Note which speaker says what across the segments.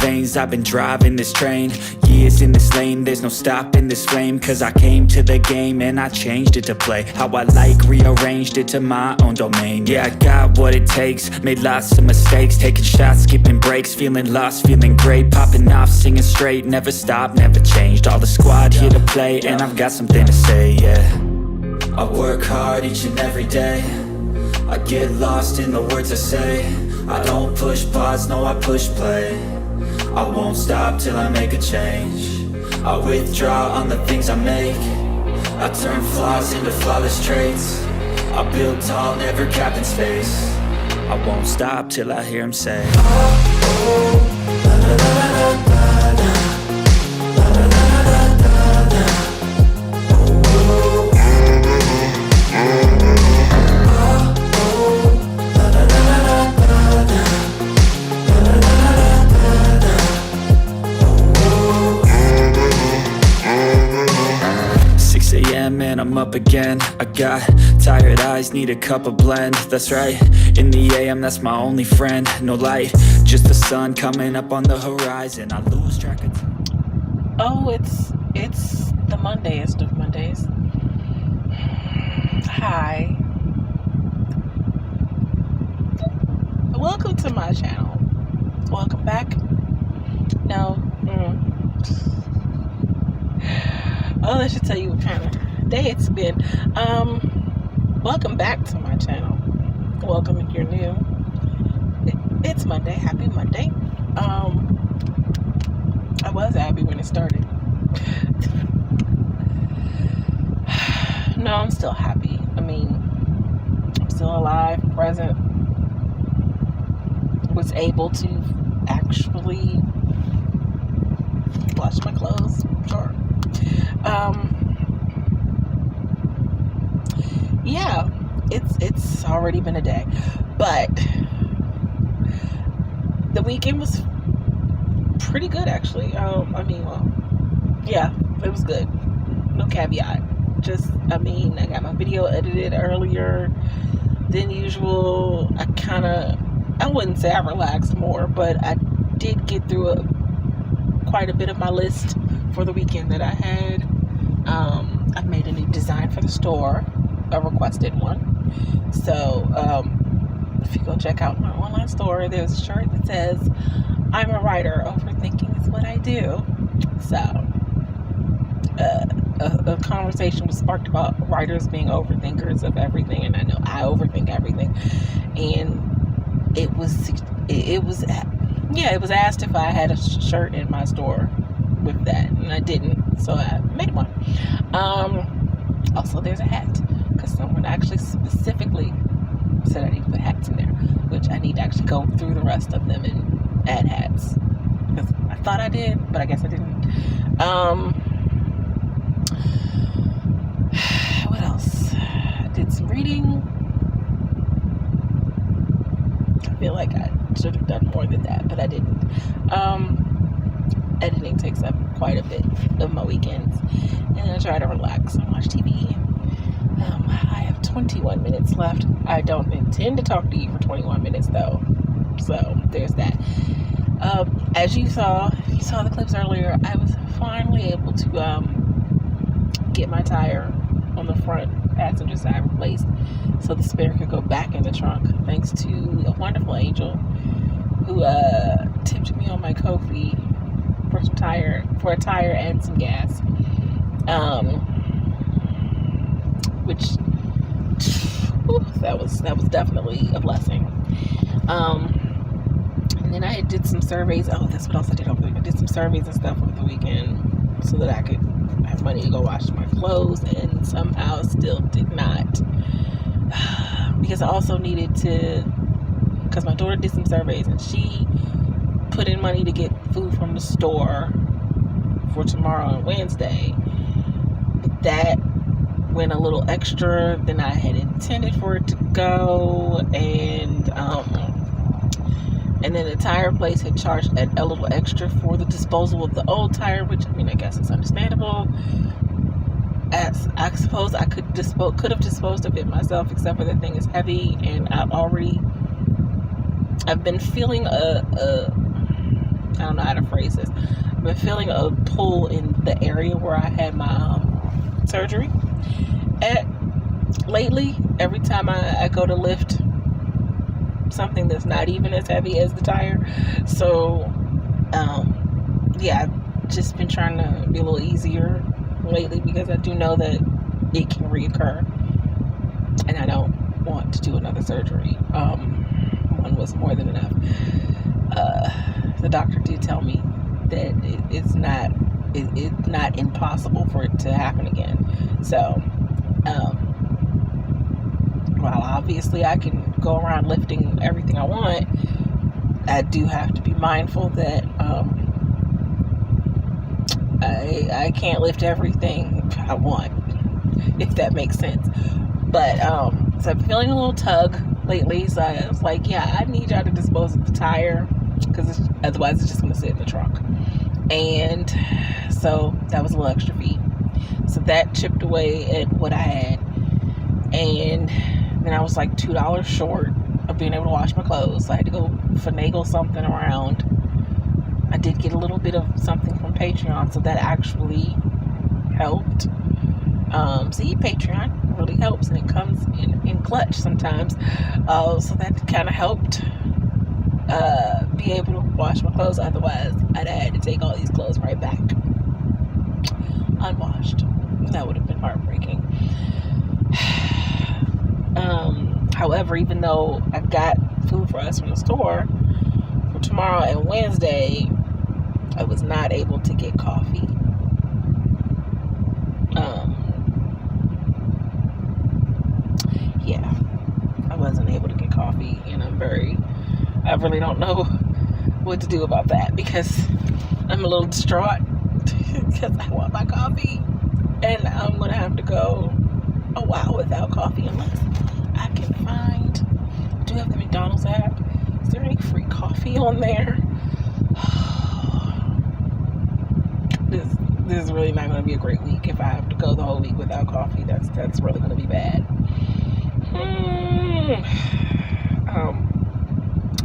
Speaker 1: veins, I've been driving this train. Years in this lane, there's no stopping this flame. Cause I came to the game and I changed it to play how I like, rearranged it to my own domain. Yeah, I got what it takes, made lots of mistakes, taking shots, skipping breaks, feeling lost, feeling great, popping off, singing straight, never stopped, never changed. All the squad here to play, and I've got something to say, yeah. I work hard each and every day, I get lost in the words I say. I don't push pause, no I push play. I won't stop till I make a change. I withdraw on the things I make. I turn flaws into flawless traits. I build tall, never capped in space. I won't stop till I hear him say, oh, oh, la la la la la la. And I'm up again. I got tired eyes, need a cup of blend. That's right, in the AM, that's my only friend. No light, just the sun coming up on the horizon. I lose track of time.
Speaker 2: Oh, it's the Mondayest of Mondays. Hi. Welcome to my channel. Welcome back. No. Oh, I should tell you what kind of day it's been. Welcome back to my channel. Welcome if you're new. It's Monday. Happy Monday. I was happy when it started. No, I'm still happy. I mean, I'm still alive, present. Was able to actually wash my clothes. Sure. Yeah, it's already been a day, but the weekend was pretty good actually. I mean, well, yeah, it was good. No caveat. Just, I mean, I got my video edited earlier than usual. I wouldn't say I relaxed more, but I did get through quite a bit of my list for the weekend that I had. I've made a new design for the store, a requested one. So if you go check out my online store, there's a shirt that says, "I'm a writer, overthinking is what I do." So a conversation was sparked about writers being overthinkers of everything, and I know I overthink everything. And it was asked if I had a shirt in my store with that, and I didn't, so I made one. Also, there's a hat, because someone actually specifically said I need to put hats in there, which I need to actually go through the rest of them and add hats, because I thought I did, but I guess I didn't. What else? I did some reading. I feel like I should have done more than that, but I didn't. Editing takes up quite a bit of my weekends, and I try to relax and watch TV. I have 21 minutes left. I don't intend to talk to you for 21 minutes though, so there's that. As you saw, if you saw the clips earlier, I was finally able to get my tire on the front passenger side replaced, so the spare could go back in the trunk, thanks to a wonderful angel who tipped me on my Ko-fi for a tire and some gas, which that was definitely a blessing. And then I did some surveys. Oh, that's what else I did over the weekend. I did some surveys and stuff over the weekend so that I could have money to go wash my clothes, and somehow still did not, because I also needed to, because my daughter did some surveys and she put in money to get food from the store for tomorrow and Wednesday, but that went a little extra than I had intended for it to go, and then the tire place had charged a little extra for the disposal of the old tire, which, I mean, I guess it's understandable. As I suppose I could have disposed of it myself, except for the thing is heavy, and I've been feeling I don't know how to phrase this. I've been feeling a pull in the area where I had my surgery at lately. Every time I go to lift something that's not even as heavy as the tire. So yeah, I've just been trying to be a little easier lately because I do know that it can reoccur, and I don't want to do another surgery. One was more than enough. The doctor did tell me that it's not impossible for it to happen again. So while obviously I can go around lifting everything I want, I do have to be mindful that I can't lift everything I want, if that makes sense. But so I'm feeling a little tug lately, so I was like, yeah, I need y'all to dispose of the tire, because otherwise it's just going to sit in the trunk. And so that was a little extra fee, so that chipped away at what I had. And then I was like $2 short of being able to wash my clothes, so I had to go finagle something around. I did get a little bit of something from Patreon, so that actually helped. See, Patreon really helps, and it comes in clutch sometimes. So that kind of helped be able to wash my clothes. Otherwise, I'd have had to take all these clothes right back unwashed. That would have been heartbreaking. However, even though I got food for us from the store for tomorrow and Wednesday, I was not able to get coffee. Yeah, I wasn't able to get coffee, and I really don't know what to do about that, because I'm a little distraught because I want my coffee, and I'm gonna have to go a while without coffee unless I can find. I do have the McDonald's app. Is there any free coffee on there? This is really not going to be a great week if I have to go the whole week without coffee. That's really going to be bad.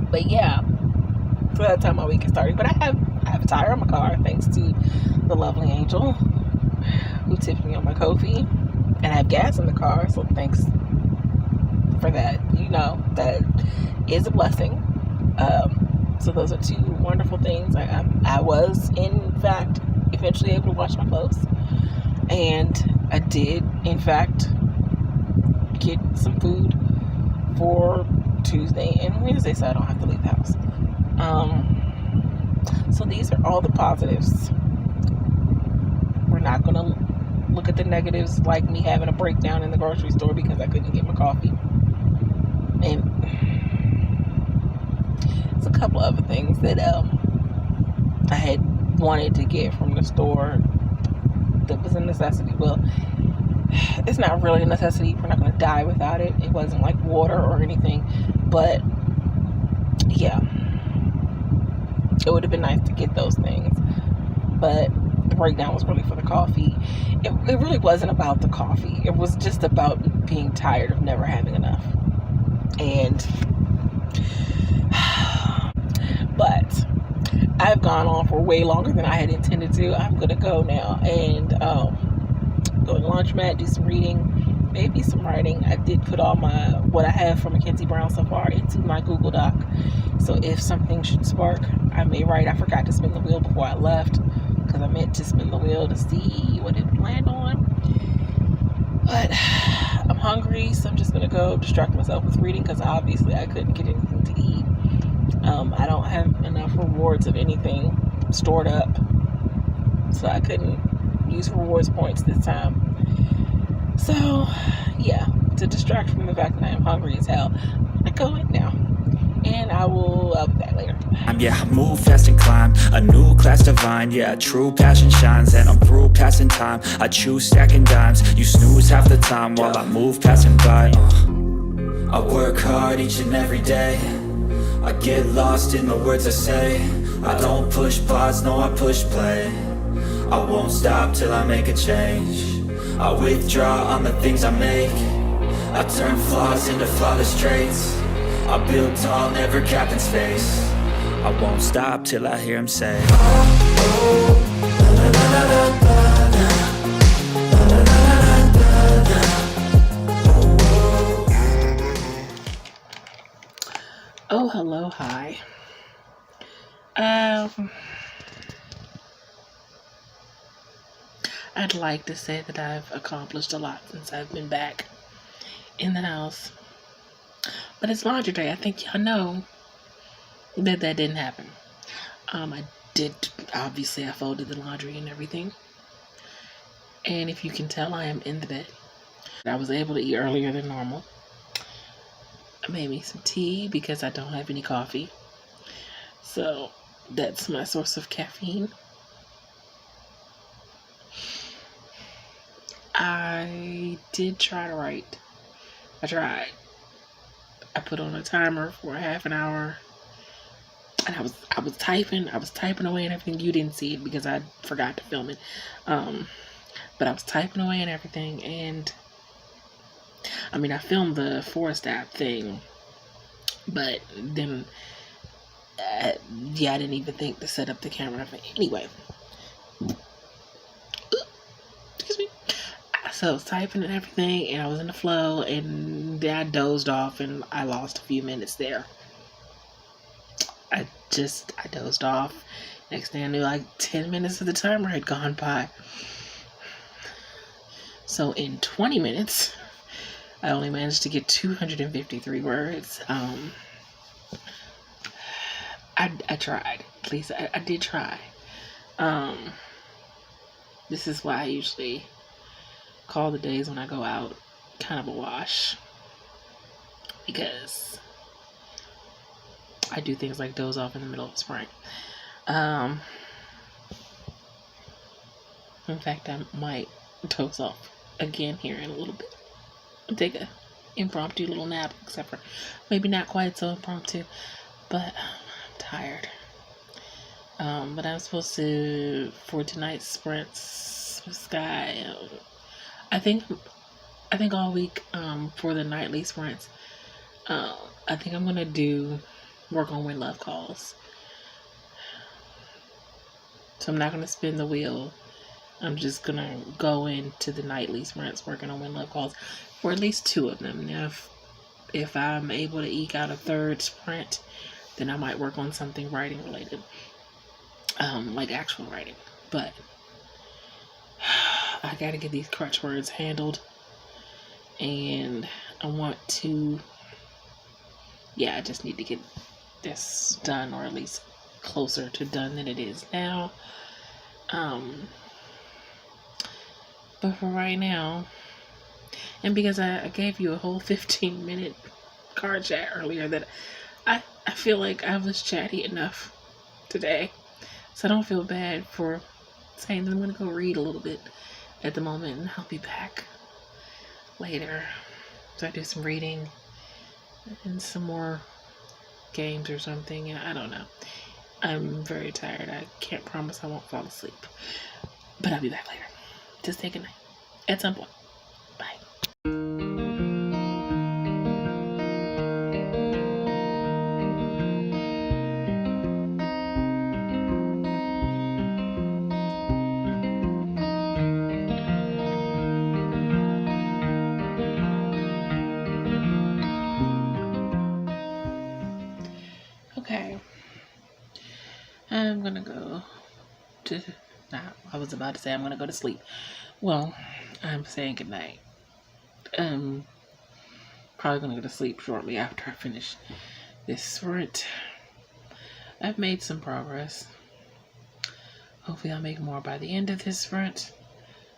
Speaker 2: But yeah, so that's how my week is starting. But I have a tire on my car, thanks to the lovely angel who tipped me on my Ko-fi, and I have gas in the car, so thanks for that. You know, that is a blessing. So those are two wonderful things. I was, in fact, eventually able to wash my clothes, and I did, in fact, get some food for Tuesday and Wednesday, so I don't have to leave the house. So these are all the positives. We're not going to look at the negatives, like me having a breakdown in the grocery store because I couldn't get my coffee. And there's a couple other things that I had wanted to get from the store that was a necessity. Well, it's not really a necessity. We're not going to die without it. It wasn't like water or anything, but yeah, it would have been nice to get those things. But the breakdown was really for the coffee. It really wasn't about the coffee. It was just about being tired of never having enough. And but I've gone on for way longer than I had intended to. I'm gonna go now and go to the laundromat, do some reading, maybe some writing. I did put all what I have from Mackenzie Brown so far into my Google Doc, so if something should spark, I may write. I forgot to spin the wheel before I left, because I meant to spin the wheel to see what it would land on. But I'm hungry, so I'm just gonna go distract myself with reading, because obviously I couldn't get anything to eat. I don't have enough rewards of anything stored up, so I couldn't use rewards points this time. So yeah, to distract from the fact that I am hungry as hell, I go in now, and I'll be back later.
Speaker 1: Yeah, move fast and climb, a new class divine. Yeah, true passion shines, and I'm through passing time. I choose stacking dimes, you snooze half the time while I move passing by. I work hard each and every day, I get lost in the words I say. I don't push pause, no, I push play. I won't stop till I make a change. I withdraw on the things I make. I turn flaws into flawless traits. I build tall, never capping space. I won't stop till I hear him say,
Speaker 2: oh, hello, hi. I'd like to say that I've accomplished a lot since I've been back in the house. But it's laundry day. I think y'all know that didn't happen. I folded the laundry and everything. And if you can tell, I am in the bed. I was able to eat earlier than normal. I made me some tea because I don't have any coffee. So that's my source of caffeine. I did try to write. I tried. I put on a timer for a half an hour. And I was typing away and everything. You didn't see it because I forgot to film it. But I was typing away and everything, and I filmed the forest app thing, but then I didn't even think to set up the camera. Anyway, excuse me. So I was typing and everything, and I was in the flow, and then I dozed off, and I lost a few minutes there. I dozed off. Next thing I knew, like 10 minutes of the timer had gone by. So in 20 minutes, I only managed to get 253 words. I tried. At least I did try. This is why I usually call the days when I go out kind of a wash. Because I do things like doze off in the middle of spring. In fact, I might doze off again here in a little bit. Take a impromptu little nap, except for maybe not quite so impromptu, but I'm tired. But I'm supposed to, for tonight's sprints with Sky, I think all week, for the nightly sprints, I think I'm gonna work on when love calls. So I'm not gonna spin the wheel. I'm just gonna go into the nightly sprints working on when love calls for at least 2 of them. Now, if I'm able to eke out a 3rd sprint, then I might work on something writing related, like actual writing. But I gotta get these crutch words handled, and I want to. I just need to get this done, or at least closer to done than it is now. But for right now, and because I gave you a whole 15-minute card chat earlier, that I feel like I was chatty enough today. So I don't feel bad for saying that I'm going to go read a little bit at the moment, and I'll be back later. So I do some reading and some more games or something. I don't know. I'm very tired. I can't promise I won't fall asleep. But I'll be back later. Just take a night. At some point. Bye. Okay. I'm gonna go to. I was about to say I'm gonna go to sleep. Well, I'm saying goodnight. Probably gonna go to sleep shortly after I finish this sprint. I've made some progress. Hopefully I'll make more by the end of this sprint.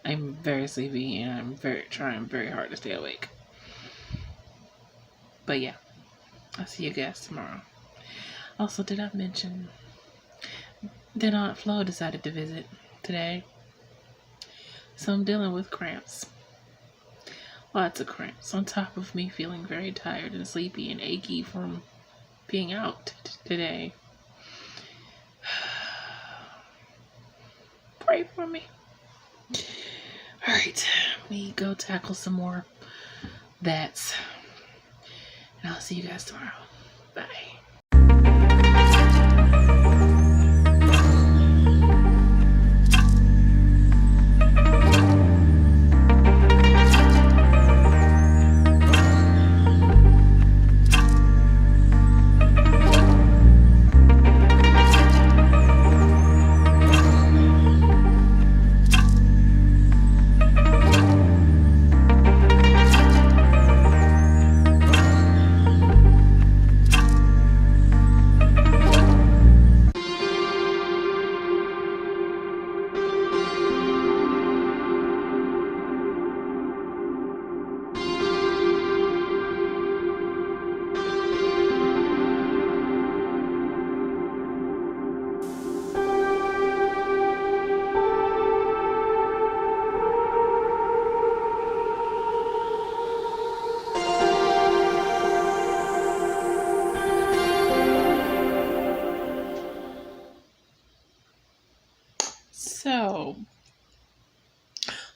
Speaker 2: I'm very sleepy and I'm trying very hard to stay awake. But yeah, I'll see you guys tomorrow. Also, did I mention that Aunt Flo decided to visit today? So I'm dealing with cramps. Lots of cramps, on top of me feeling very tired and sleepy and achy from being out today. Pray for me. Alright, let me go tackle some more that's. And I'll see you guys tomorrow. Bye.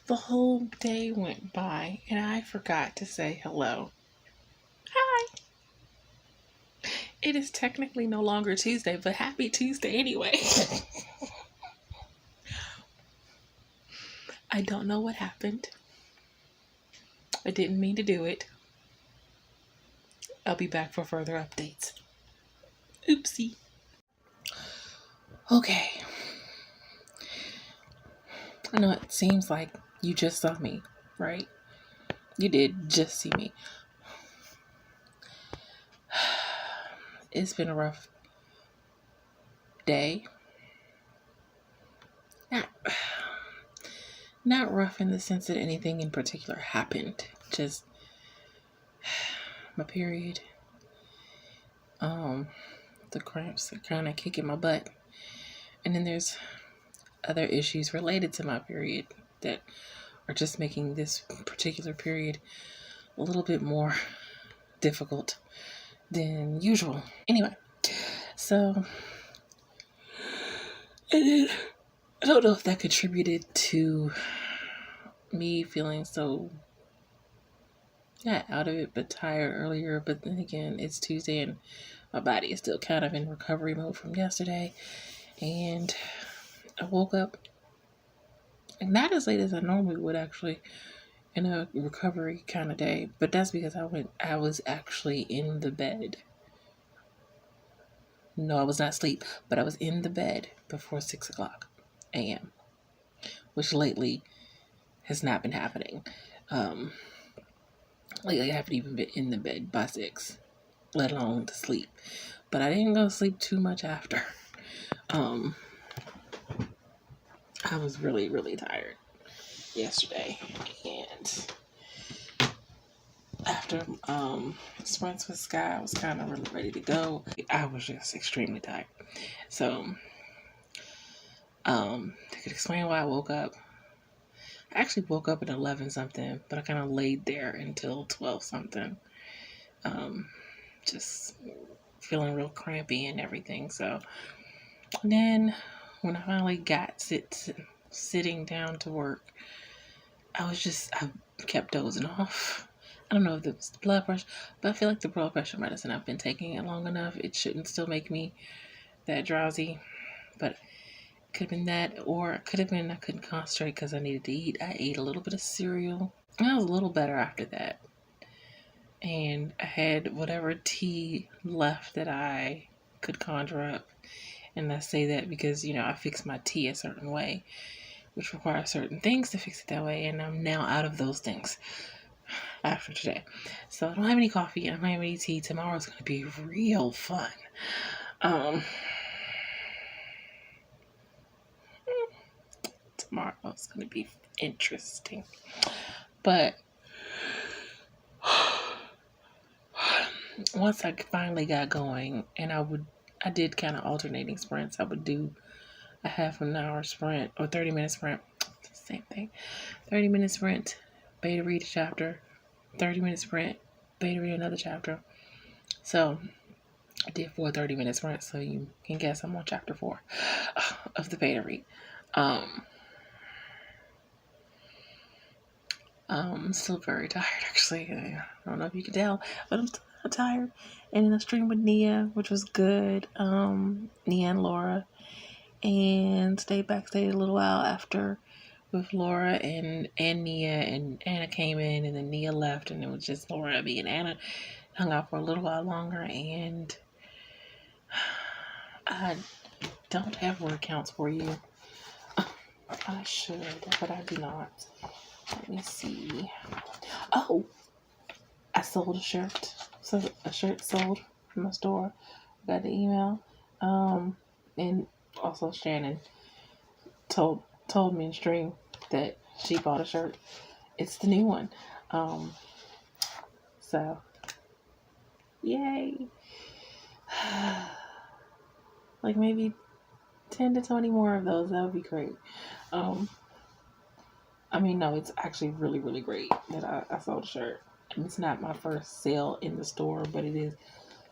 Speaker 2: The whole day went by and I forgot to say hello. Hi. It is technically no longer Tuesday, but happy Tuesday anyway. I don't know what happened. I didn't mean to do it. I'll be back for further updates. Oopsie. Okay. I know it seems like you just saw me, right? You did just see me. It's been a rough day. Not rough in the sense that anything in particular happened. Just my period. The cramps are kind of kicking my butt. And then there's other issues related to my period that are just making this particular period a little bit more difficult than usual. Anyway, so I don't know if that contributed to me feeling so not out of it but tired earlier, but then again it's Tuesday and my body is still kind of in recovery mode from yesterday, and I woke up not as late as I normally would, actually, in a recovery kind of day, but that's because I was actually in the bed. No, I was not asleep, but I was in the bed before 6 o'clock a.m., which lately has not been happening. Lately I haven't even been in the bed by 6, let alone to sleep. But I didn't go to sleep too much after. I was really, really tired yesterday, and after sprints with Sky, I was kind of really ready to go. I was just extremely tired. So I could explain why I woke up. I actually woke up at 11 something, but I kind of laid there until 12 something. Just feeling real crampy and everything. So then when I finally got sitting down to work, I kept dozing off. I don't know if it was the blood pressure, but I feel like the blood pressure medicine, I've been taking it long enough. It shouldn't still make me that drowsy, but it could have been that, or it could have been I couldn't concentrate because I needed to eat. I ate a little bit of cereal, and I was a little better after that. And I had whatever tea left that I could conjure up. And I say that because, I fix my tea a certain way, which requires certain things to fix it that way. And I'm now out of those things after today. So I don't have any coffee. I don't have any tea. Tomorrow's going to be real fun. Tomorrow's going to be interesting. But once I finally got going, and I did kind of alternating sprints. I would do a half an hour sprint or 30-minute sprint. Same thing. 30-minute sprint, beta read a chapter. 30-minute sprint, beta read another chapter. So I did 4 30-minute sprints, so you can guess I'm on chapter 4 of the beta read. I'm still very tired, actually. I don't know if you can tell, but I'm still tired. And in a stream with Nia, which was good. Nia and Laura. And stayed backstage a little while after with Laura and Nia, and Anna came in, and then Nia left, and it was just Laura, me, and Anna hung out for a little while longer. And I don't have word counts for you. I should, but I do not. Let me see. Oh, I sold a shirt. So a shirt sold from the store. Got the email. And also Shannon told me in stream that she bought a shirt. It's the new one. So yay. Like maybe 10 to 20 more of those. That would be great. No, it's actually really, really great that I sold a shirt. And it's not my first sale in the store, but it is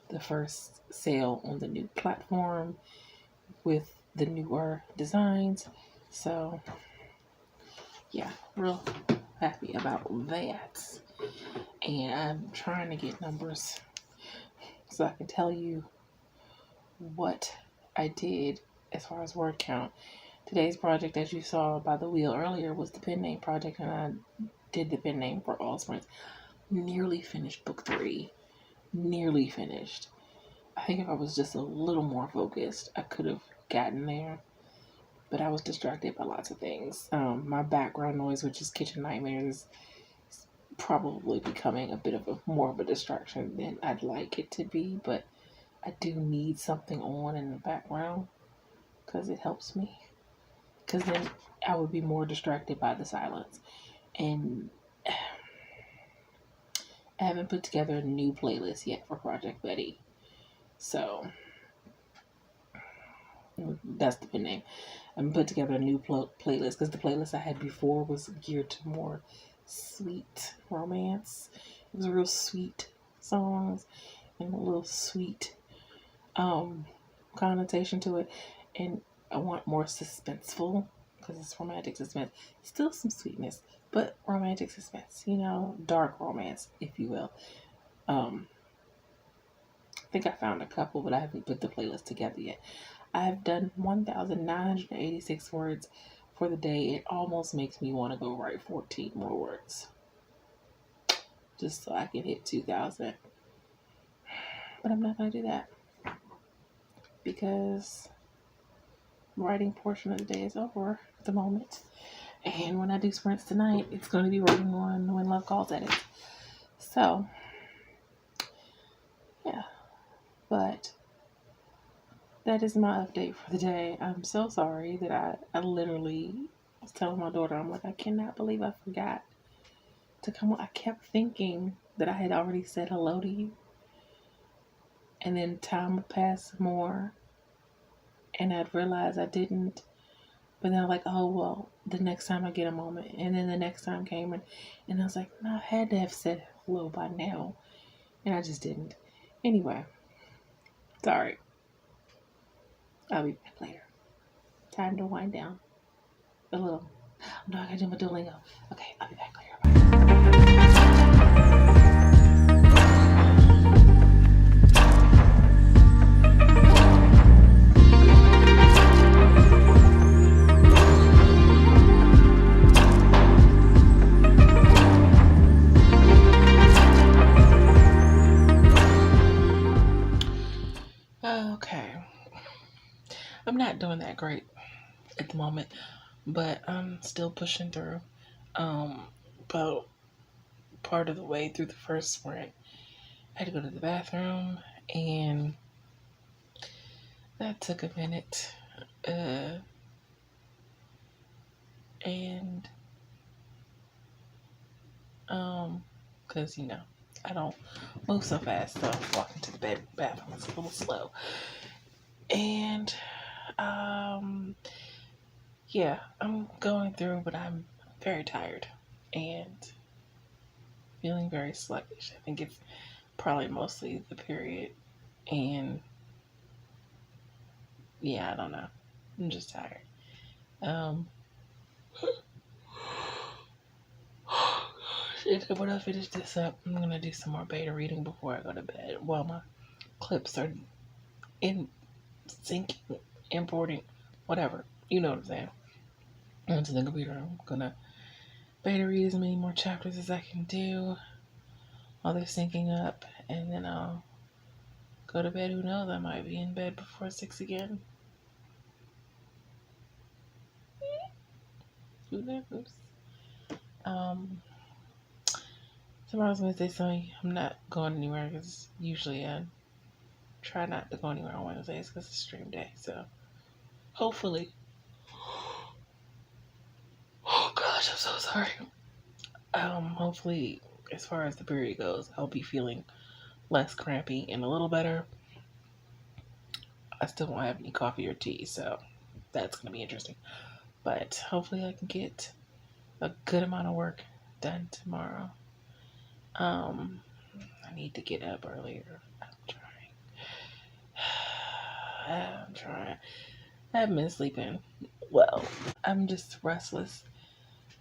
Speaker 2: the first sale on the new platform with the newer designs. So yeah, real happy about that. And I'm trying to get numbers so I can tell you what I did as far as word count. Today's project, as you saw by the wheel earlier, was the pen name project, and I did the pen name for All Sprints. Nearly finished book 3. Nearly finished. I think if I was just a little more focused, I could have gotten there. But I was distracted by lots of things. My background noise, which is kitchen nightmares, is probably becoming a bit of more of a distraction than I'd like it to be. But I do need something on in the background because it helps me. Because then I would be more distracted by the silence. And I haven't put together a new playlist yet for Project Betty. So that's the pen name. I'm put together a new playlist because the playlist I had before was geared to more sweet romance. It was real sweet songs and a little sweet connotation to it, and I want more suspenseful because it's romantic suspense. Still some sweetness, but romantic suspense. Dark romance, if you will. I think I found a couple, but I haven't put the playlist together yet. I have done 1,986 words for the day. It almost makes me want to go write 14 more words just so I can hit 2,000. But I'm not going to do that because the writing portion of the day is over at the moment. And when I do sprints tonight, it's going to be working on When Love Calls Edit. So, yeah. But that is my update for the day. I'm so sorry that I literally was telling my daughter, I'm like, I cannot believe I forgot to come on. I kept thinking that I had already said hello to you. And then time would pass more. And I'd realize I didn't. But then I was like, oh, well, the next time I get a moment. And then the next time came and I was like, no, I had to have said hello by now. And I just didn't. Anyway, sorry. I'll be back later. Time to wind down a little. No, I gotta do my Duolingo. Okay, I'll be back later. Okay. I'm not doing that great at the moment, but I'm still pushing through. About part of the way through the first sprint, I had to go to the bathroom, and that took a minute. Because I don't move so fast, so walking to the bathroom is a little slow. And yeah, I'm going through, but I'm very tired and feeling very sluggish. I think it's probably mostly the period, and yeah, I don't know. I'm just tired. When I finish this up, I'm gonna do some more beta reading before I go to bed. While my clips are in syncing, importing, whatever. You know what I'm saying. Onto the computer, I'm gonna beta read as many more chapters as I can do while they're syncing up, and then I'll go to bed. Who knows? I might be in bed before 6 again. Who knows? Tomorrow's Wednesday, so I'm not going anywhere because usually I try not to go anywhere on Wednesdays because it's stream day. So hopefully, oh gosh, I'm so sorry. Hopefully, as far as the period goes, I'll be feeling less crampy and a little better. I still won't have any coffee or tea, so that's gonna be interesting. But hopefully, I can get a good amount of work done tomorrow. I need to get up earlier. I'm trying. I haven't been sleeping well. I'm just restless.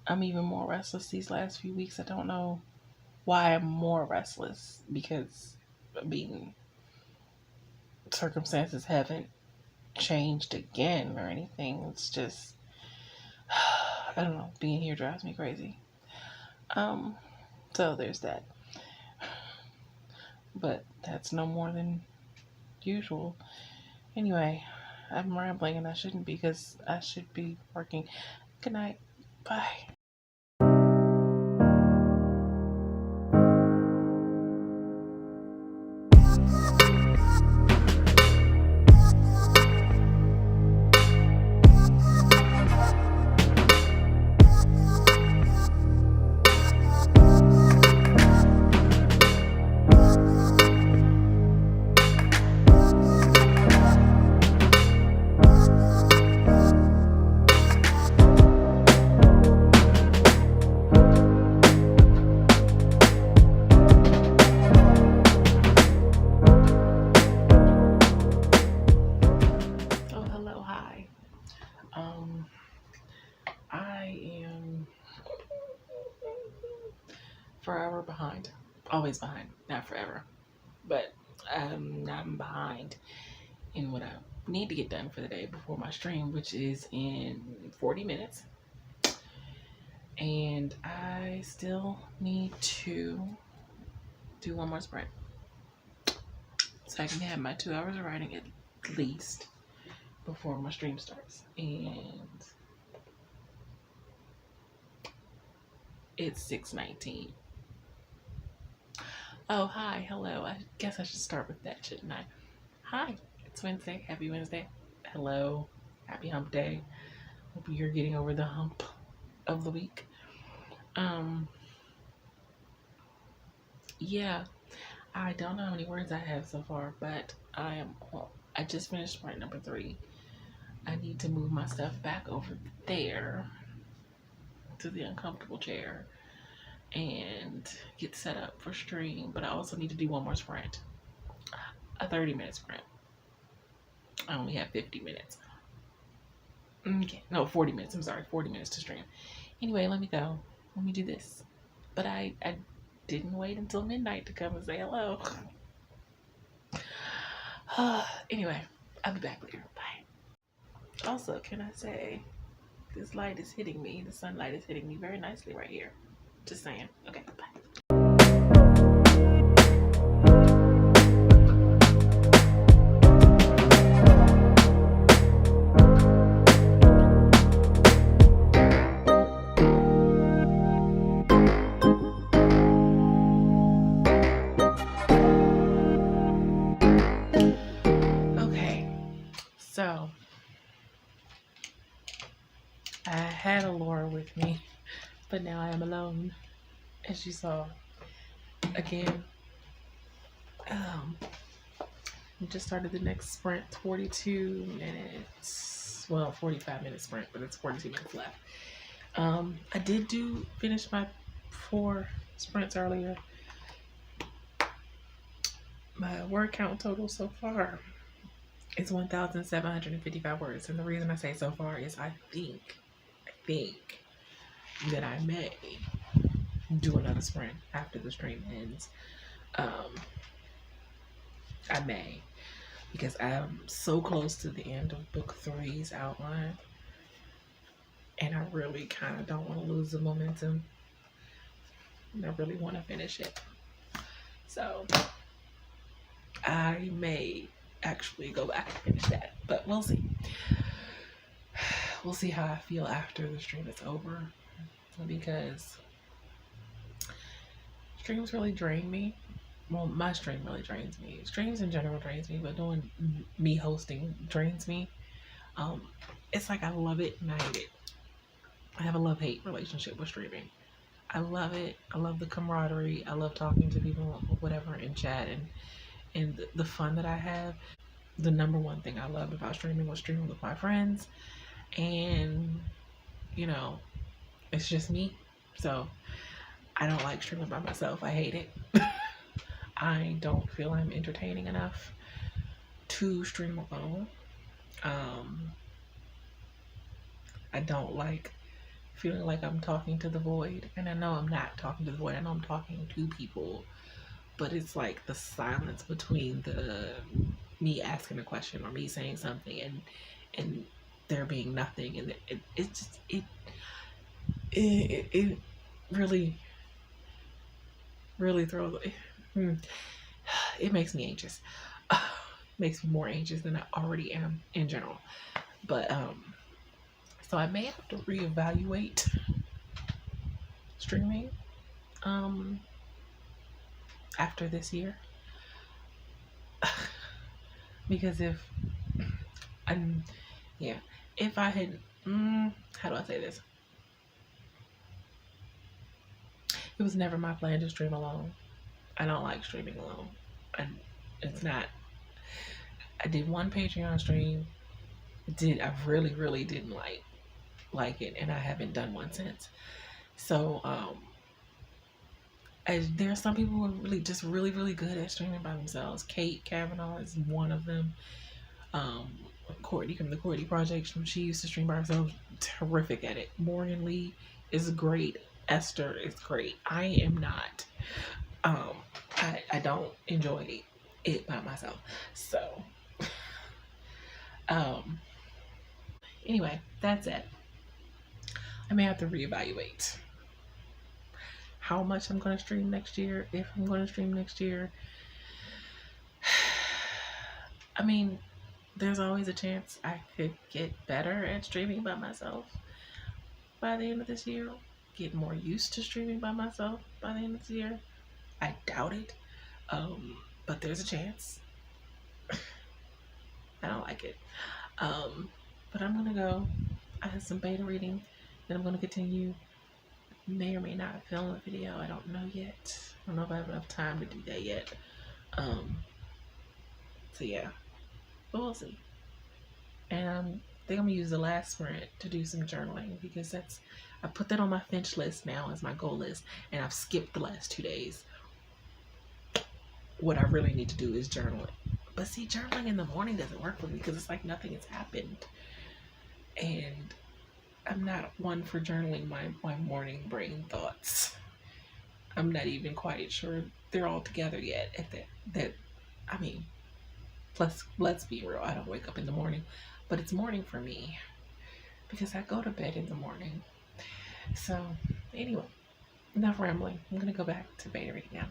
Speaker 2: I'm even more restless these last few weeks. I don't know why I'm more restless, because I mean, circumstances haven't changed again or anything. It's just, I don't know, being here drives me crazy. So there's that. But that's no more than usual. Anyway, I'm rambling and I shouldn't be, because I should be working. Good night. Bye. Oh, hello, hi. I am forever behind. Always behind. Not forever. But I'm behind in what I need to get done for the day before my stream, which is in 40 minutes. And I still need to do one more sprint, so I can have my 2 hours of writing at least before my stream starts. And it's 6:19. Oh, hi, hello. I guess I should start with that, shouldn't I? Hi, it's Wednesday. Happy Wednesday. Hello. Happy hump day. Hope you're getting over the hump of the week. Yeah, I don't know how many words I have so far, but I just finished sprint number 3. I need to move my stuff back over there to the uncomfortable chair and get set up for stream. But I also need to do one more sprint, a 30-minute sprint. I only have 50 minutes. Okay, no, 40 minutes. I'm sorry, 40 minutes to stream. Anyway, let me go. Let me do this. But I didn't wait until midnight to come and say hello. Anyway, I'll be back later. Bye. Also, can I say, this light is hitting me. The sunlight is hitting me very nicely right here. Just saying. Okay, bye. So, I had Alora with me, but now I am alone, as you saw. Again, just started the next sprint, 42 minutes, well, 45-minute sprint, but it's 42 minutes left. I did finish my 4 sprints earlier. My word count total so far is 1,755 words, and the reason I say so far is I think that I may do another sprint after the stream ends. I may, because I'm so close to the end of book 3's outline, and I really kind of don't want to lose the momentum, and I really want to finish it. So I may actually go back and finish that, but we'll see. We'll see how I feel after the stream is over, because streams really drain me. Well, my stream really drains me. Streams in general drains me, but doing me hosting drains me. It's like I love it and I hate it. I have a love-hate relationship with streaming. I love it. I love the camaraderie. I love talking to people, whatever, in chat, and the fun that I have. The number one thing I loved about streaming was streaming with my friends, and you know, it's just me. So I don't like streaming by myself. I hate it. I don't feel I'm entertaining enough to stream alone. I don't like feeling like I'm talking to the void. And I know I'm not talking to the void. I know I'm talking to people. But it's like the silence between the me asking a question or me saying something and there being nothing. And it just it really throws it makes me anxious. Makes me more anxious than I already am in general. But so I may have to reevaluate streaming after this year. Because if I had how do I say this? It was never my plan to stream alone. I don't like streaming alone. And it's not. I did one Patreon stream. I really didn't like it, and I haven't done one since. So there are some people who are really good at streaming by themselves. Kate Kavanaugh is one of them. Courtney from the Courtney Project, she used to stream by herself, terrific at it. Morgan Lee is great. Esther is great. I am not. I don't enjoy it by myself. So anyway, that's it. I may have to reevaluate how much I'm going to stream next year, if I'm going to stream next year. I mean, there's always a chance I could get better at streaming by myself by the end of this year. Get more used to streaming by myself by the end of the year. I doubt it. But there's a chance. I don't like it. But I'm gonna go. I have some beta reading that I'm gonna continue. May or may not film a video. I don't know yet. I don't know if I have enough time to do that yet. So yeah. But we'll see. And I think I'm gonna use the last sprint to do some journaling, because I put that on my Finch list now as my goal list, and I've skipped the last 2 days. What I really need to do is journal it. But see, journaling in the morning doesn't work for me because it's like nothing has happened. And I'm not one for journaling my morning brain thoughts. I'm not even quite sure they're all together yet I mean, plus, let's be real, I don't wake up in the morning, but it's morning for me because I go to bed in the morning. So anyway, enough rambling. I'm gonna go back to beta reading now.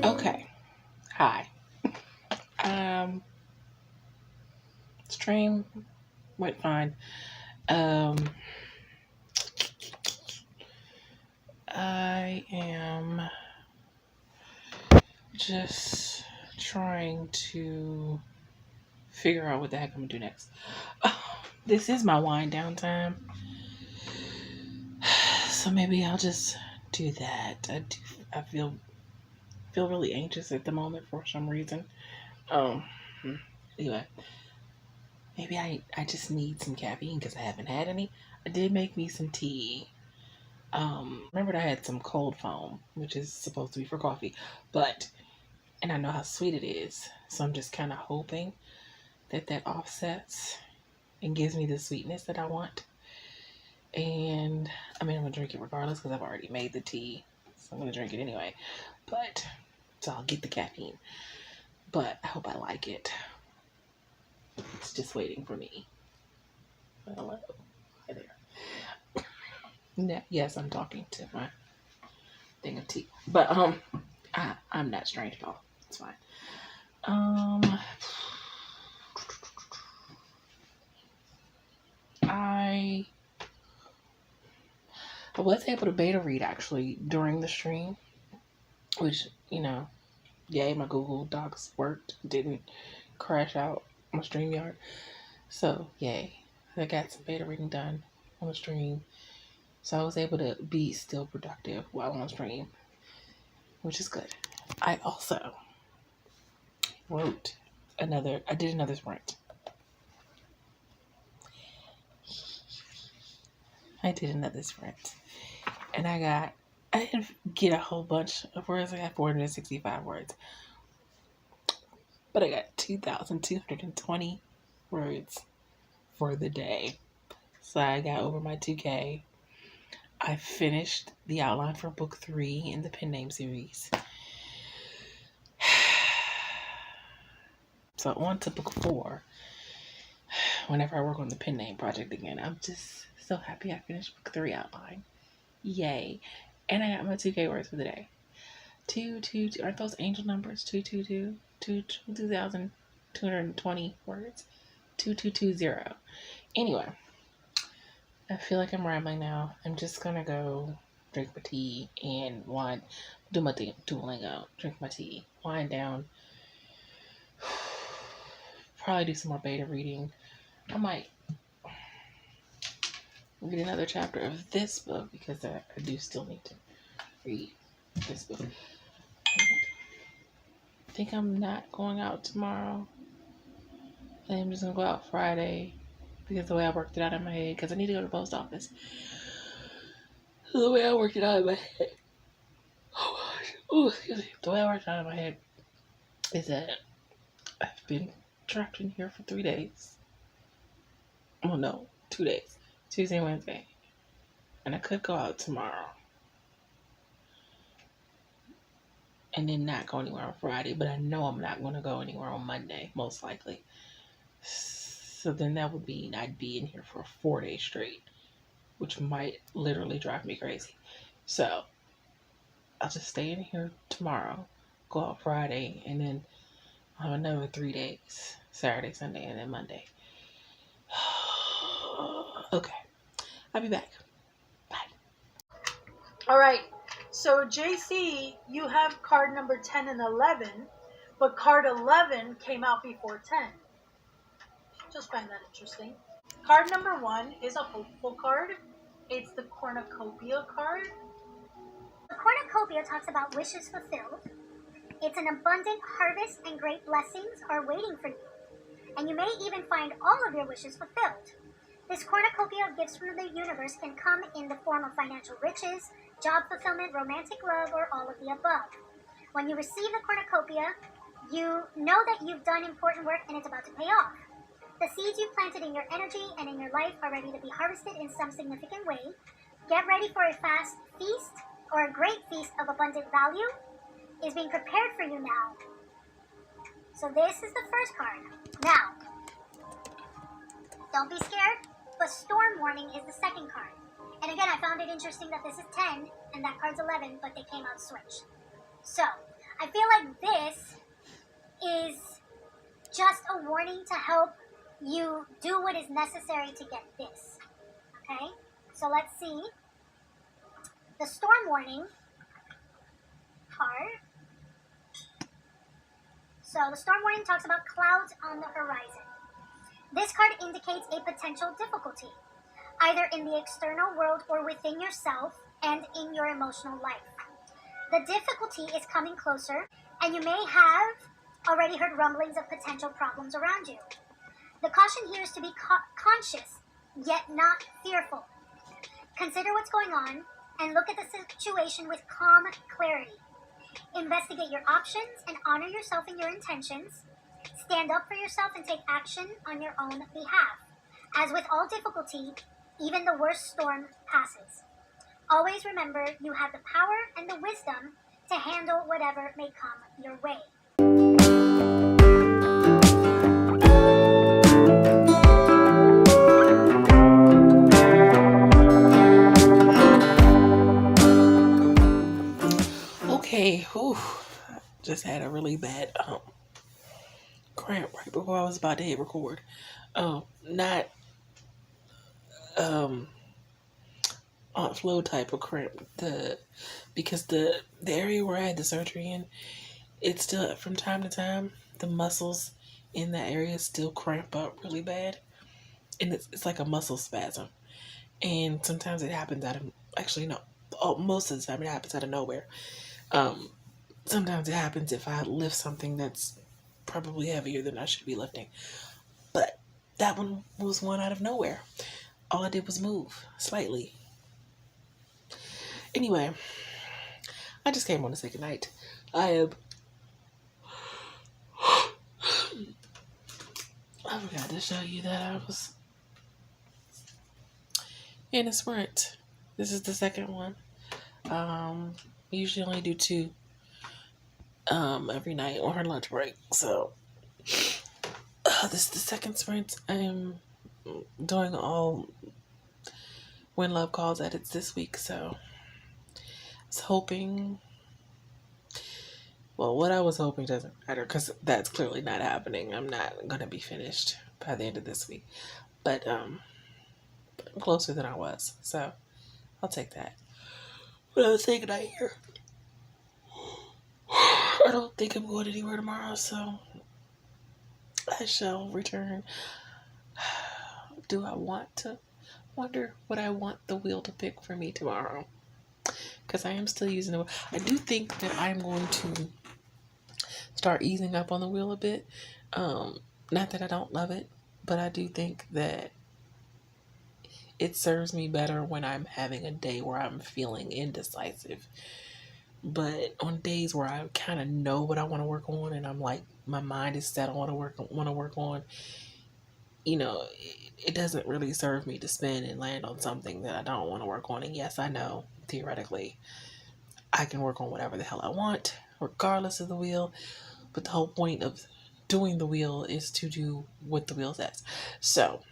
Speaker 2: Okay. Hi. Stream went fine. I am just trying to figure out what the heck I'm gonna do next. This is my wind down time, so maybe I'll just do that. I feel really anxious at the moment for some reason. Anyway, maybe I just need some caffeine because I haven't had any. I did make me some tea. Remembered I had some cold foam, which is supposed to be for coffee, and I know how sweet it is, so I'm just kind of hoping that offsets and gives me the sweetness that I want. And I mean, I'm gonna drink it regardless because I've already made the tea, so I'm gonna drink it anyway. So I'll get the caffeine, but I hope I like it. It's just waiting for me. Hello, hi there. Yes, I'm talking to my thing of tea, but I'm not strange at all. It's fine. I was able to beta read actually during the stream, which, yay, my Google Docs worked, didn't crash out my StreamYard. So, yay. I got some beta reading done on the stream. So I was able to be still productive while on stream, which is good. I also did another sprint. I did another sprint. And I didn't get a whole bunch of words. I got 465 words. But I got 2,220 words for the day. So I got over my 2K. I finished the outline for book 3 in the pen name series. So on to book 4. Whenever I work on the pen name project again, I'm just so happy I finished book 3 outline. Yay. And I got my 2K words for the day. 222, aren't those angel numbers? 222, 2,220 words. 2220. Anyway, I feel like I'm rambling now. I'm just gonna go drink my tea and do my Duolingo, drink my tea, wind down, probably do some more beta reading. I might read another chapter of this book because I do still need to read this book. I think I'm not going out tomorrow. I think I'm just gonna go out Friday because the way I worked it out in my head, because I need to go to the post office. The way I worked it out in my head. Oh gosh. Oh, excuse me. The way I worked it out in my head is that I've been trapped in here for 3 days. Oh no, 2 days. Tuesday and Wednesday. And I could go out tomorrow. And then not go anywhere on Friday, but I know I'm not going to go anywhere on Monday, most likely. So then that would mean I'd be in here for 4 days straight, which might literally drive me crazy. So I'll just stay in here tomorrow, go out Friday, and then I'll have another 3 days, Saturday, Sunday, and then Monday. Okay, I'll be back. Bye.
Speaker 3: All right. So, JC, you have card number 10 and 11, but card 11 came out before 10. Just find that interesting. Card number 1 is a hopeful card. It's the cornucopia card.
Speaker 4: The cornucopia talks about wishes fulfilled. It's an abundant harvest and great blessings are waiting for you. And you may even find all of your wishes fulfilled. This cornucopia of gifts from the universe can come in the form of financial riches, job fulfillment, romantic love, or all of the above. When you receive the cornucopia, you know that you've done important work and it's about to pay off. The seeds you planted in your energy and in your life are ready to be harvested in some significant way. Get ready for a fast feast or a great feast of abundant value is being prepared for you now. So this is the first card. Now, don't be scared, but storm warning is the second card. And again, I found it interesting that this is 10 and that card's 11, but they came out switched. So, I feel like this is just a warning to help you do what is necessary to get this. Okay? So let's see. The storm warning card. So the storm warning talks about clouds on the horizon. This card indicates a potential difficulty, either in the external world or within yourself and in your emotional life. The difficulty is coming closer, and you may have already heard rumblings of potential problems around you. The caution here is to be conscious, yet not fearful. Consider what's going on and look at the situation with calm clarity. Investigate your options and honor yourself and your intentions. Stand up for yourself and take action on your own behalf. As with all difficulty, even the worst storm passes. Always remember you have the power and the wisdom to handle whatever may come your way.
Speaker 2: Okay, just had a really bad cramp right before I was about to hit record. Not Aunt Flo type of cramp. Because the area where I had the surgery in, it's still from time to time the muscles in that area still cramp up really bad, and it's like a muscle spasm. And sometimes it happens most of the time it happens out of nowhere. Sometimes it happens if I lift something that's probably heavier than I should be lifting. But that one was one out of nowhere. all I did was move slightly. Anyway, I just came on to say goodnight. I forgot to show you that I was in a sprint. This is the second one. We usually only do 2 every night on her lunch break. So this is the second sprint. I am doing all When Love Calls edits this week, so I was hoping. Well, what I was hoping doesn't matter because that's clearly not happening. I'm not gonna be finished by the end of this week, but I'm closer than I was, so I'll take that. But I was thinking here. I don't think I'm going anywhere tomorrow, so I shall return. Do I want to? Wonder what I want the wheel to pick for me tomorrow. Because I am still using the wheel. I do think that I'm going to start easing up on the wheel a bit. Not that I don't love it, but I do think that it serves me better when I'm having a day where I'm feeling indecisive. But on days where I kind of know what I want to work on and I'm like, my mind is set on what I want to work on, you know, it doesn't really serve me to spin and land on something that I don't want to work on. And yes, I know, theoretically, I can work on whatever the hell I want, regardless of the wheel. But the whole point of doing the wheel is to do what the wheel says. So,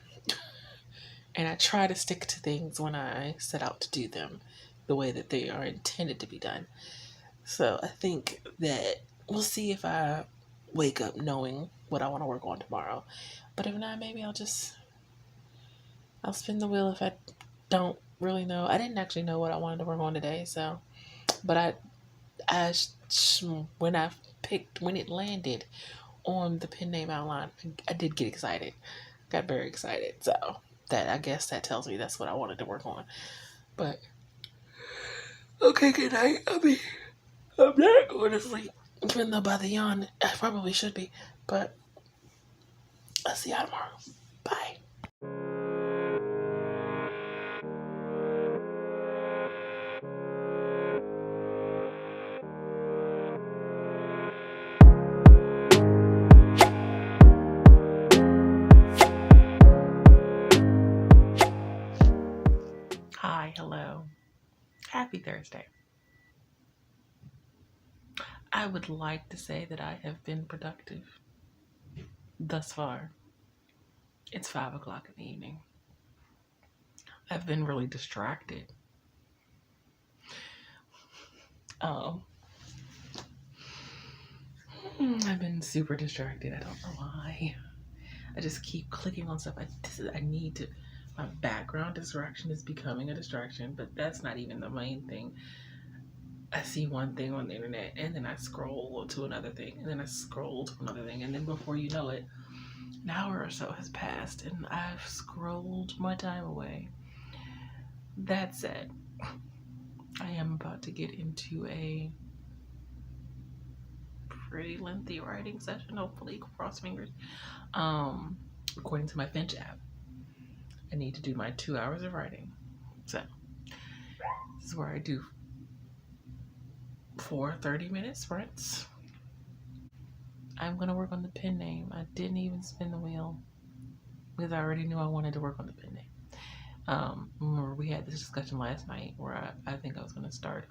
Speaker 2: and I try to stick to things when I set out to do them the way that they are intended to be done. So I think that we'll see if I wake up knowing what I want to work on tomorrow. But if not, maybe I'll spin the wheel if I don't really know. I didn't actually know what I wanted to work on today, so. But when it landed on the pen name outline, I did get excited. Got very excited. So I guess that tells me that's what I wanted to work on. But okay, good night. I'm not going to sleep. Even though by the yawn, I probably should be. But I'll see y'all tomorrow. Bye. Hi, hello. Happy Thursday. I would like to say that I have been productive thus far. It's 5 o'clock in the evening. I've been really distracted. I've been super distracted. I don't know why. I just keep clicking on stuff. I need to. My background distraction is becoming a distraction, but that's not even the main thing. I see one thing on the internet, and then I scroll to another thing, and then I scroll to another thing, and then before you know it, an hour or so has passed, and I've scrolled my time away. That said, I am about to get into a pretty lengthy writing session, hopefully, cross fingers. According to my Finch app, I need to do my 2 hours of writing. So, this is where I do 4 30-minute sprints. I'm going to work on the pen name. I didn't even spin the wheel because I already knew I wanted to work on the pen name. Remember, we had this discussion last night where I think I was going to start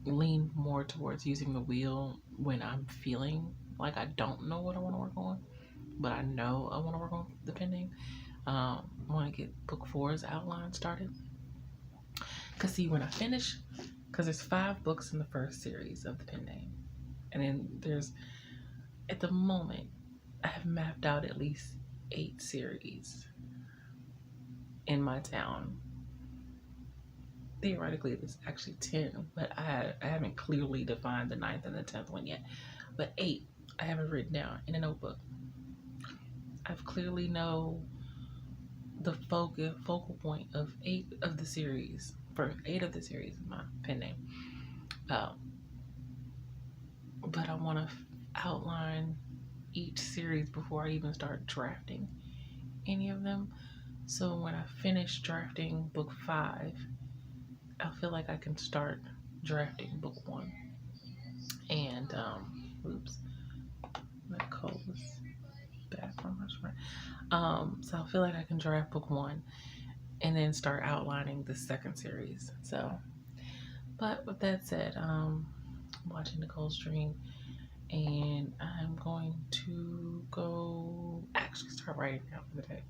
Speaker 2: lean more towards using the wheel when I'm feeling like I don't know what I want to work on, but I know I want to work on the pen name. I want to get book 4's outline started. Because see, when I finish, because there's 5 books in the first series of the pen name. And then there's, at the moment, I have mapped out at least 8 series in my town. Theoretically, there's actually 10, but I haven't clearly defined the 9th and the 10th one yet. But 8, I have it written down in a notebook. I've clearly know the focal point of 8 of the series, for 8 of the series in my pen name. But I want to outline each series before I even start drafting any of them. So when I finish drafting book 5, I feel like I can start drafting book 1. And oops, that cold was bad for my friend. So I feel like I can draft book 1 and then start outlining the second series. So, but with that said, I'm watching Nicole stream, and I'm going to go actually start writing down for the day.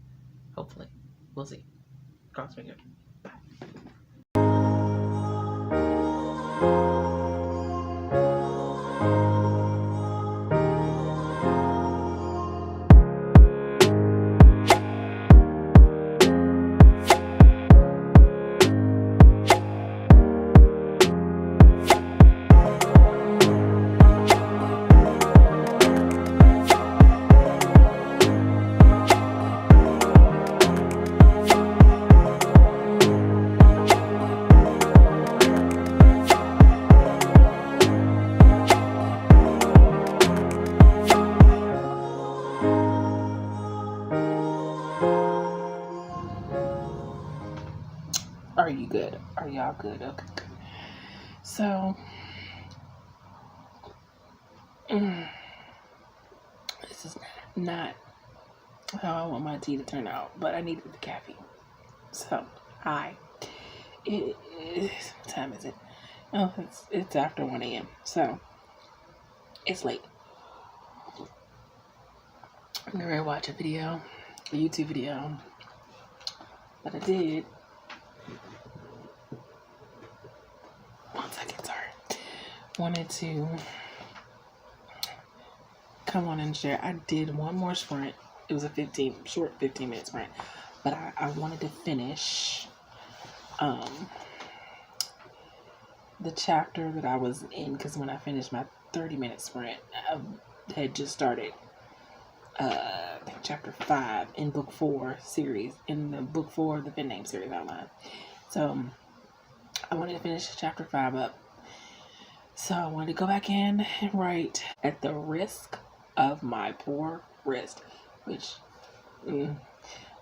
Speaker 2: Hopefully, we'll see. Cross fingers. Bye. Are you good? Are y'all good? Okay, good. So, this is not how I want my tea to turn out, but I needed the caffeine. So, what time is it? Oh, it's after 1 a.m. So, it's late. I'm going to watch a YouTube video that I did. 1 second, sorry. Wanted to come on and share. I did one more sprint. It was a short 15-minute sprint, but I wanted to finish the chapter that I was in, because when I finished my 30-minute sprint, I had just started I think chapter 5 in book 4 series, in the book 4 the pen name series outline. So I wanted to finish chapter 5 up. So I wanted to go back in and write at the risk of my poor wrist, which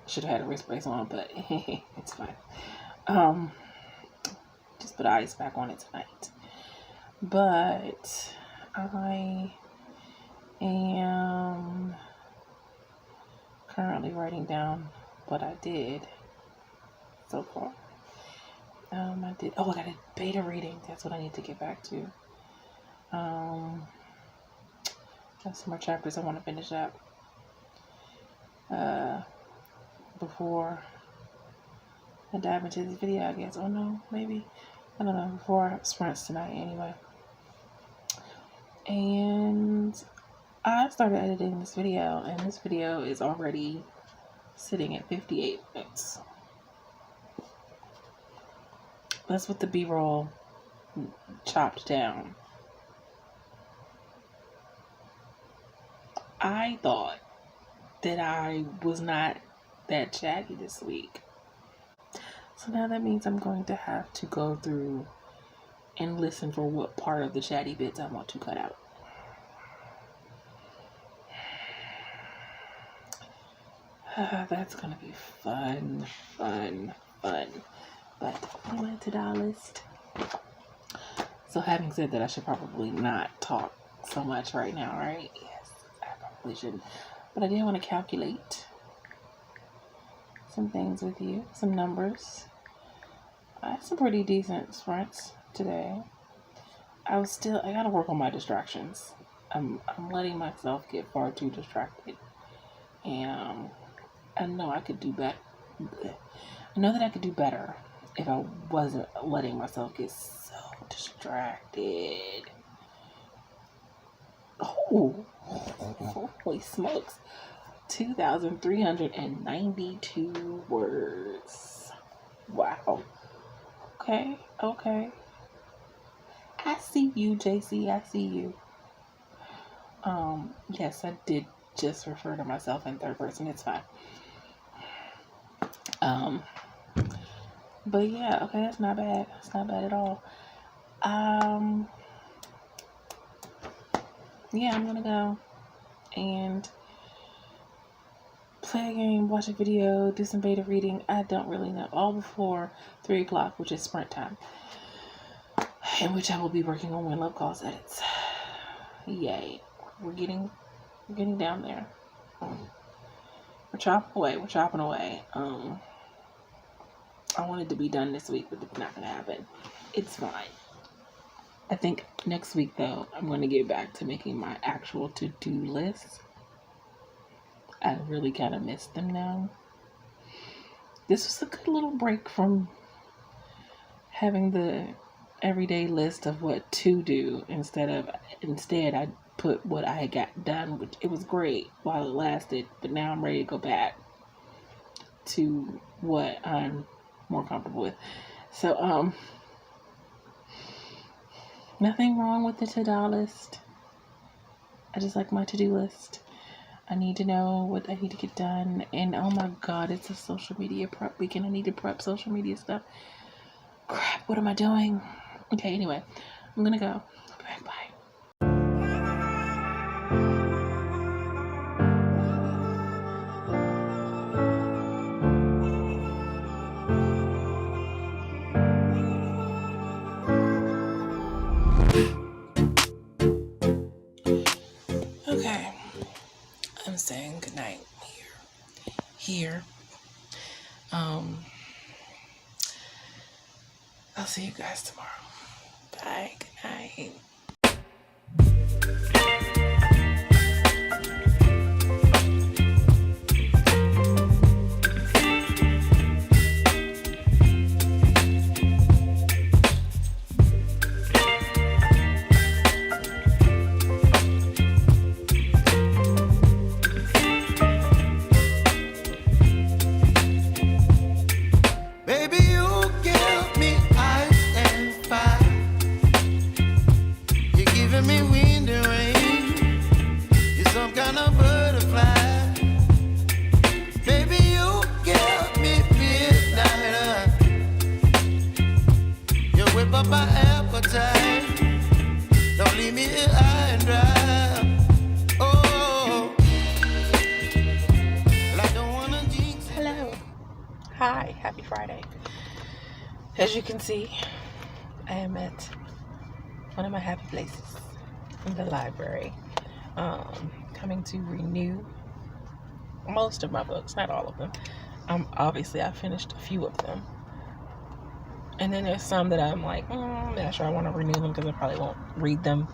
Speaker 2: should have had a wrist brace on, but it's fine. Just put ice back on it tonight. But I am currently writing down what I did so far. I got a beta reading. That's what I need to get back to. Got some more chapters I want to finish up before I dive into this video, I guess. Oh no, maybe. I don't know. Before sprints tonight, anyway. And I started editing this video, and this video is already sitting at 58 minutes. That's with the B-roll chopped down. I thought that I was not that chatty this week. So now that means I'm going to have to go through and listen for what part of the chatty bits I want to cut out. That's gonna be fun. But anyway, to-do list. So having said that, I should probably not talk so much right now, right? Yes, I probably shouldn't. But I did want to calculate some things with you, some numbers. I had some pretty decent sprints today. I gotta work on my distractions. I'm letting myself get far too distracted. And I know I could do better. I know that I could do better if I wasn't letting myself get so distracted. Oh, holy smokes. 2,392 words. Wow. Okay. I see you, JC. I see you. Yes, I did just refer to myself in third person. It's fine. But yeah, okay, that's not bad. It's not bad at all. Yeah, I'm gonna go and play a game, watch a video, do some beta reading. I don't really know. All before 3 o'clock, which is sprint time, in which I will be working on When Love Calls edits. Yay. We're getting down there. We're chopping away. I wanted to be done this week, but it's not going to happen. It's fine. I think next week, though, I'm going to get back to making my actual to-do list. I really kind of miss them now. This was a good little break from having the everyday list of what to do. Instead, I put what I got done, which it was great while it lasted, but now I'm ready to go back to what I'm more comfortable with. So, nothing wrong with the to-do list. I just like my to-do list. I need to know what I need to get done. And oh my God, it's a social media prep weekend. I need to prep social media stuff. Crap, what am I doing? Okay, anyway, I'm gonna go. I'll be back. Bye. Okay, I'm saying goodnight here. I'll see you guys tomorrow. Bye, good night. Hi, happy Friday. As you can see, I am at one of my happy places, in the library, coming to renew most of my books, not all of them. Obviously, I finished a few of them, and then there's some that I'm like, I'm not sure I want to renew them because I probably won't read them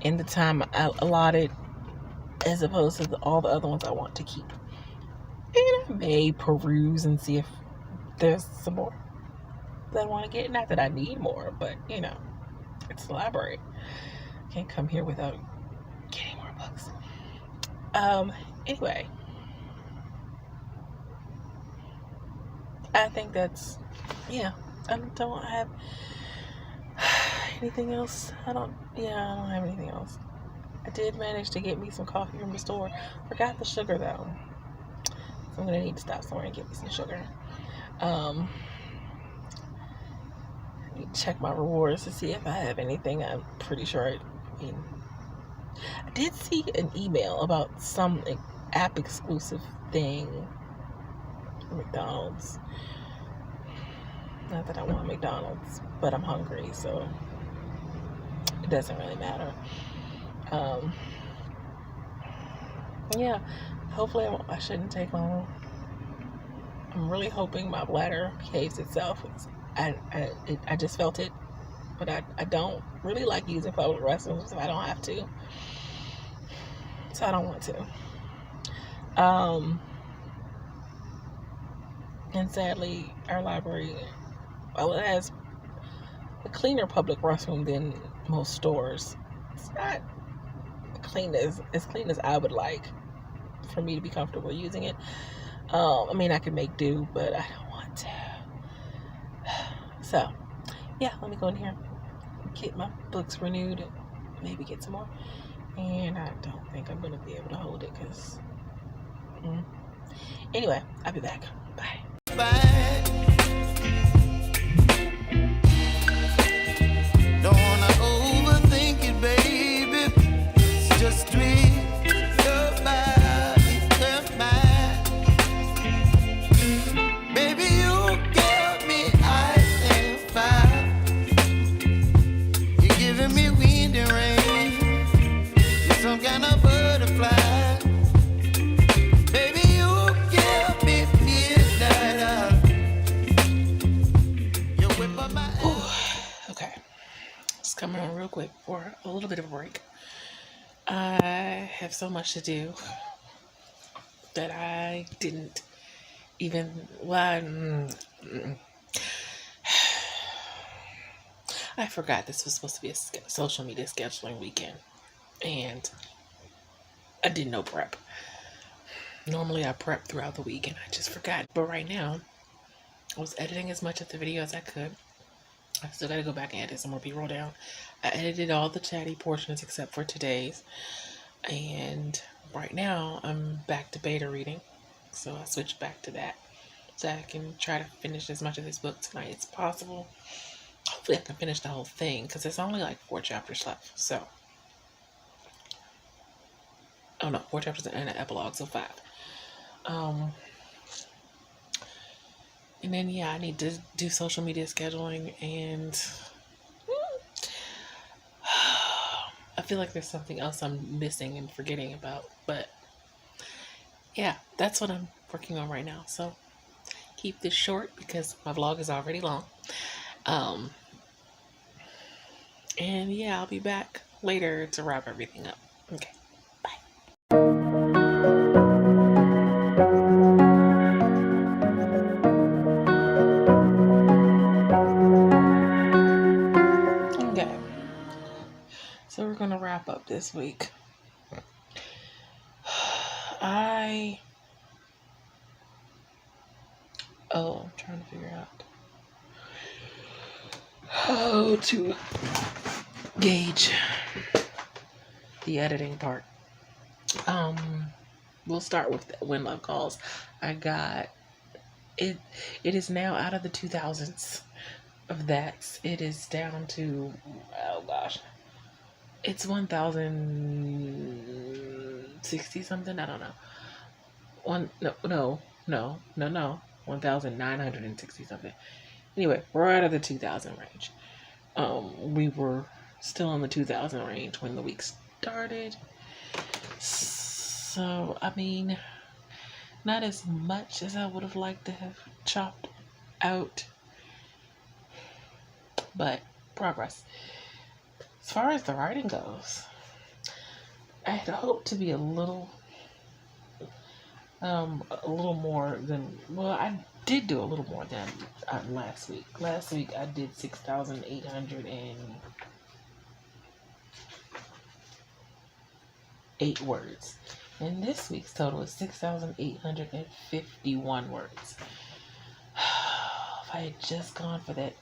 Speaker 2: in the time allotted, as opposed to all the other ones I want to keep. And I may peruse and see if there's some more that I want to get. Not that I need more, but it's the library. Can't come here without getting more books. Anyway, I think that's, I don't have anything else. I don't have anything else. I did manage to get me some coffee from the store. Forgot the sugar though. So I'm gonna need to stop somewhere and get me some sugar. I need to check my rewards to see if I have anything. I'm pretty sure I did see an email about some app exclusive thing for McDonald's. Not that I want McDonald's, but I'm hungry, so it doesn't really matter. Hopefully I shouldn't take long. I'm really hoping my bladder behaves itself. I just felt it, but I don't really like using public restrooms if I don't have to. So I don't want to. And sadly, our library, while it has a cleaner public restroom than most stores, it's not as clean as I would like for me to be comfortable using it. I can make do, but I don't want to. So, let me go in here, get my books renewed, and maybe get some more. And I don't think I'm going to be able to hold it because... Anyway, I'll be back. Bye. Bye. Don't wanna overthink it, baby. It's just me, your body, your mind. coming on real quick for a little bit of a break. I have so much to do that I didn't even, I forgot this was supposed to be a social media scheduling weekend, and I did no prep. Normally I prep throughout the week, and I just forgot. But right now, I was editing as much of the video as I could. I still gotta go back and edit some more B-roll down. I edited all the chatty portions except for today's, and right now I'm back to beta reading, so I switched back to that so I can try to finish as much of this book tonight as possible. Hopefully I can finish the whole thing, because there's only like 4 chapters left. So, oh no, 4 chapters and an epilogue, so 5. And then yeah, I need to do social media scheduling, and I feel like there's something else I'm missing and forgetting about. But yeah, that's what I'm working on right now. So keep this short because my vlog is already long. And yeah, I'll be back later to wrap everything up. Okay, bye. Okay, so we're gonna wrap up this week. I'm trying to figure out how to gauge the editing part. We'll start with When Love Calls. I got it. It is now out of the 2000s of that. It is down to, oh gosh, it's 1060 something. I don't know. 1960 something. Anyway, we're out of the 2000 range. We were still in the 2000 range when the week started. So, I mean, not as much as I would have liked to have chopped out, but progress. As far as the writing goes, I had hoped to be a little more than, well, I did do a little more than last week. Last week I did 6,808 words. And this week's total is 6,851 words. If I had just gone for that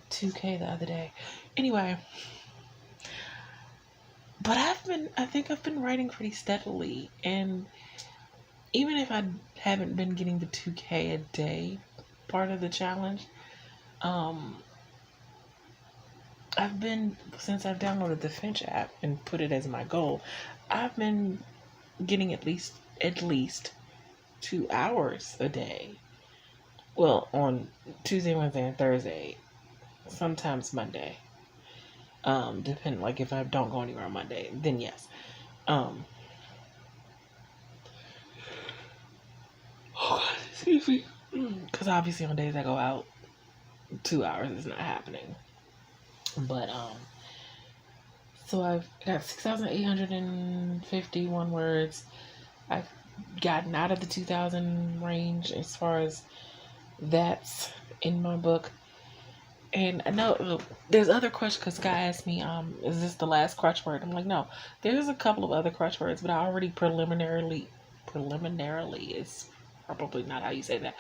Speaker 2: 2K the other day. Anyway, but I think I've been writing pretty steadily, and even if I haven't been getting the 2K a day part of the challenge, I've been, since I've downloaded the Finch app and put it as my goal, I've been getting at least 2 hours a day. Well, on Tuesday, Wednesday, and Thursday, sometimes Monday. Depending, like if I don't go anywhere on Monday, then yes. Excuse me. Because obviously on days I go out, 2 hours is not happening. But, so I've got 6,851 words. I've gotten out of the 2,000 range as far as that's in my book. And I know there's other Crutch, because Guy asked me, is this the last Crutch word? I'm like, no, there's a couple of other Crutch words, but I already preliminarily is probably not how you say that.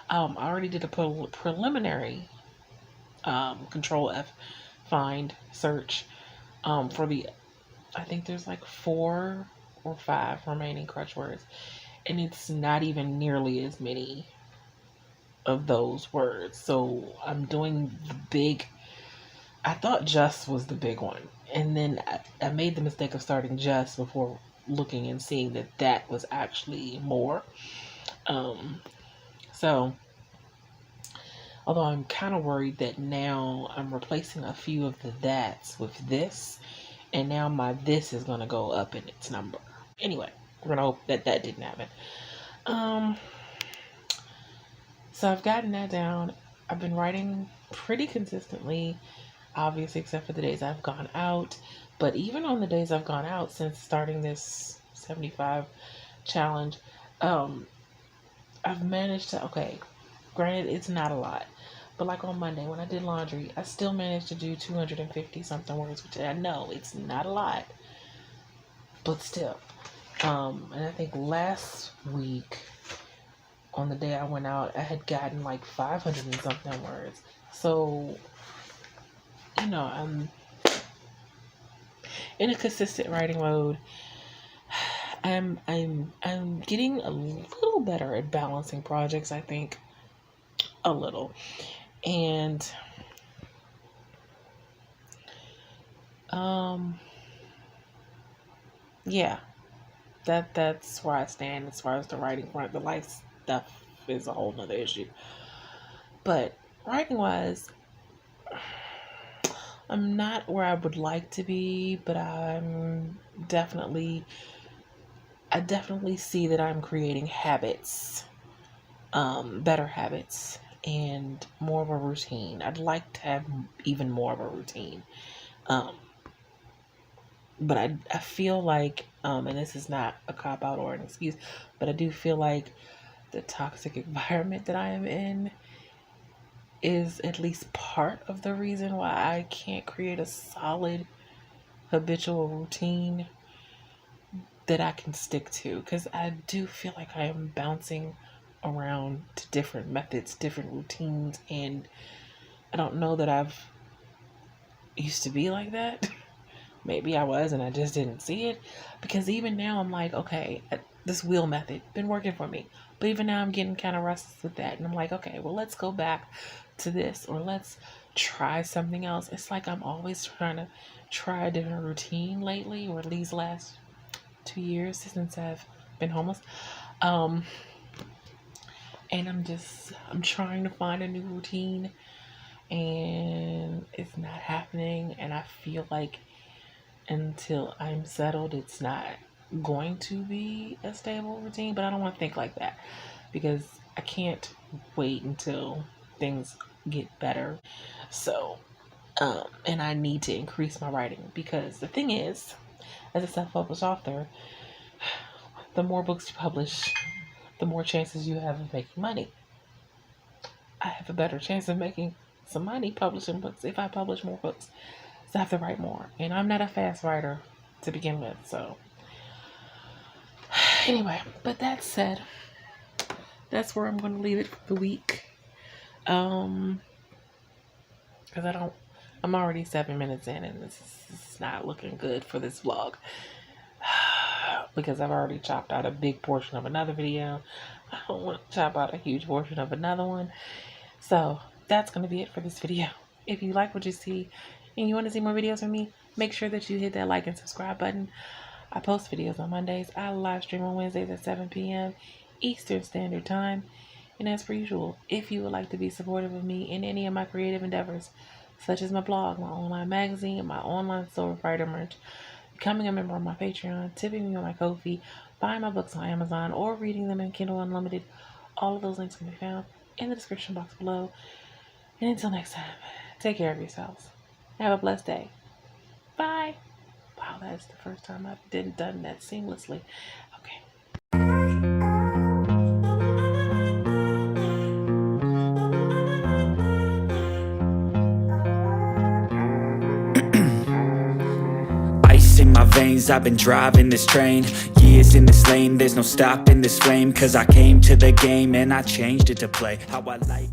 Speaker 2: I already did a preliminary Control F, find, search, for the, I think there's like 4 or 5 remaining Crutch words, and it's not even nearly as many of those words. So I'm doing the big, I thought just was the big one, and then I made the mistake of starting just before looking and seeing that was actually more. So although I'm kind of worried that now I'm replacing a few of the that's with this, and now my this is going to go up in its number. Anyway, we're going to hope that didn't happen. So I've gotten that down. I've been writing pretty consistently. obviously, except for the days I've gone out. But even on the days I've gone out since starting this 75 challenge, I've managed to, okay, granted, it's not a lot, but like on Monday when I did laundry, I still managed to do 250 something words, which I know it's not a lot, but still. And I think last week, on the day I went out, I had gotten like 500 and something words. So, you know, I'm in a consistent writing mode. I'm getting a little better at balancing projects, I think. A little. And yeah. That's where I stand as far as the writing front. The life stuff is a whole nother issue. But writing wise, I'm not where I would like to be, but I definitely see that I'm creating habits, better habits, and more of a routine. I'd like to have even more of a routine. But I feel like, and this is not a cop-out or an excuse, but I do feel like the toxic environment that I am in is at least part of the reason why I can't create a solid habitual routine that I can stick to. Because I do feel like I am bouncing around to different methods, different routines, and I don't know that I've used to be like that. Maybe I was and I just didn't see it, because even now I'm like, okay, this wheel method been working for me, but even now I'm getting kind of restless with that, and I'm like, okay, well, let's go back to this, or let's try something else. It's like I'm always trying to try a different routine lately, or these last 2 years since I've been homeless. And I'm trying to find a new routine, and it's not happening, and I feel like until I'm settled, it's not going to be a stable routine. But I don't want to think like that, because I can't wait until things get better. So, and I need to increase my writing, because the thing is, as a self-published author, the more books you publish, the more chances you have of making money. I have a better chance of making some money publishing books if I publish more books. So I have to write more. And I'm not a fast writer to begin with. So anyway, but that said, that's where I'm going to leave it for the week. Because I'm already 7 minutes in, and this is not looking good for this vlog. Because I've already chopped out a big portion of another video. I don't want to chop out a huge portion of another one. So that's going to be it for this video. If you like what you see and you want to see more videos from me, make sure that you hit that like and subscribe button. I post videos on Mondays. I live stream on Wednesdays at 7 p.m. Eastern Standard Time. And as per usual, if you would like to be supportive of me in any of my creative endeavors, such as my blog, my online magazine, my online store of writer merch, becoming a member of my Patreon, tipping me on my Ko-fi, buying my books on Amazon, or reading them in Kindle Unlimited, all of those links can be found in the description box below. And until next time, take care of yourselves. Have a blessed day. Bye. Wow, that's the first time I've done that seamlessly. Okay.
Speaker 1: Ice in my veins, I've been driving this train. Years in this lane, there's no stopping this flame. Cause I came to the game and I changed it to play how I like.